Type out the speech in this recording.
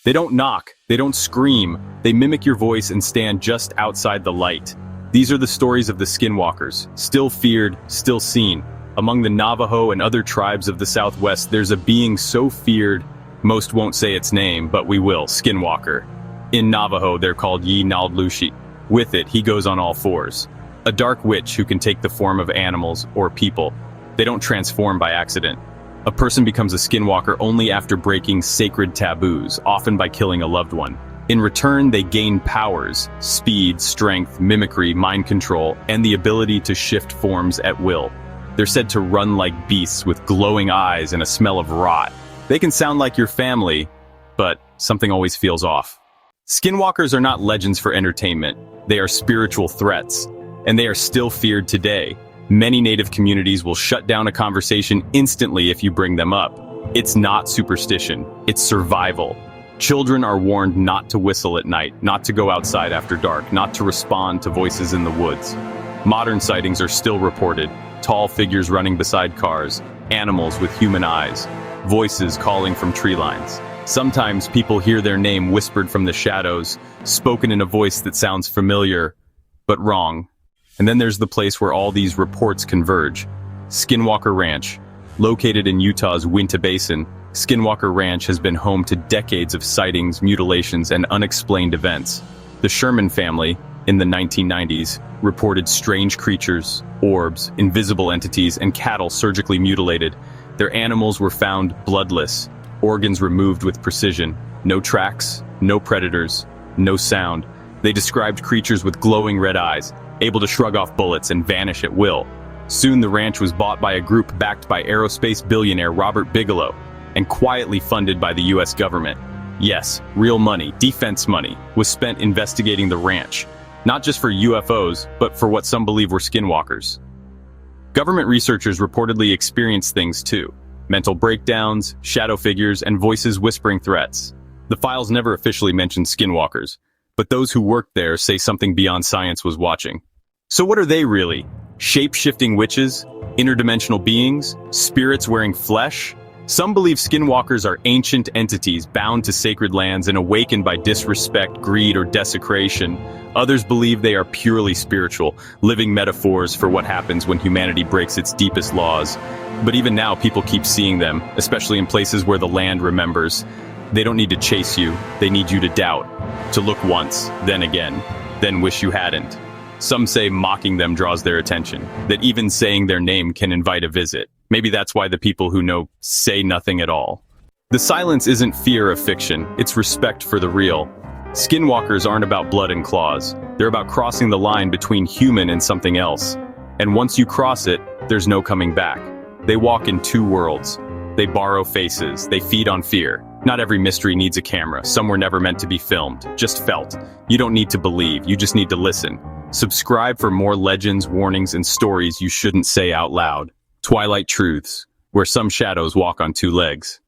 They don't knock, they don't scream, they mimic your voice and stand just outside the light. These are the stories of the Skinwalkers, still feared, still seen. Among the Navajo and other tribes of the Southwest, there's a being so feared, most won't say its name, but we will, Skinwalker. In Navajo, they're called Yi Naldlushi. With it, he goes on all fours. A dark witch who can take the form of animals or people. They don't transform by accident. A person becomes a skinwalker only after breaking sacred taboos, often by killing a loved one. In return, they gain powers, speed, strength, mimicry, mind control, and the ability to shift forms at will. They're said to run like beasts with glowing eyes and a smell of rot. They can sound like your family, but something always feels off. Skinwalkers are not legends for entertainment. They are spiritual threats, and they are still feared today. Many native communities will shut down a conversation instantly if you bring them up. It's not superstition, it's survival. Children are warned not to whistle at night, not to go outside after dark, not to respond to voices in the woods. Modern sightings are still reported. Tall figures running beside cars, animals with human eyes, voices calling from tree lines. Sometimes people hear their name whispered from the shadows, spoken in a voice that sounds familiar, but wrong. And then there's the place where all these reports converge. Skinwalker Ranch. Located in Utah's Uinta Basin, Skinwalker Ranch has been home to decades of sightings, mutilations, and unexplained events. The Sherman family, in the 1990s, reported strange creatures, orbs, invisible entities, and cattle surgically mutilated. Their animals were found bloodless, organs removed with precision. No tracks, no predators, no sound. They described creatures with glowing red eyes, able to shrug off bullets and vanish at will. Soon the ranch was bought by a group backed by aerospace billionaire Robert Bigelow and quietly funded by the US government. Yes, real money, defense money, was spent investigating the ranch, not just for UFOs, but for what some believe were skinwalkers. Government researchers reportedly experienced things too. Mental breakdowns, shadow figures, and voices whispering threats. The files never officially mentioned skinwalkers, but those who worked there say something beyond science was watching. So what are they really? Shape-shifting witches? Interdimensional beings? Spirits wearing flesh? Some believe skinwalkers are ancient entities bound to sacred lands and awakened by disrespect, greed, or desecration. Others believe they are purely spiritual, living metaphors for what happens when humanity breaks its deepest laws. But even now, people keep seeing them, especially in places where the land remembers. They don't need to chase you, they need you to doubt. To look once, then again, then wish you hadn't. Some say mocking them draws their attention, that even saying their name can invite a visit. Maybe that's why the people who know say nothing at all. The silence isn't fear of fiction, it's respect for the real. Skinwalkers aren't about blood and claws. They're about crossing the line between human and something else. And once you cross it, there's no coming back. They walk in two worlds. They borrow faces, they feed on fear. Not every mystery needs a camera. Some were never meant to be filmed, just felt. You don't need to believe, you just need to listen. Subscribe for more legends, warnings, and stories you shouldn't say out loud. Twilight Truths, where some shadows walk on two legs.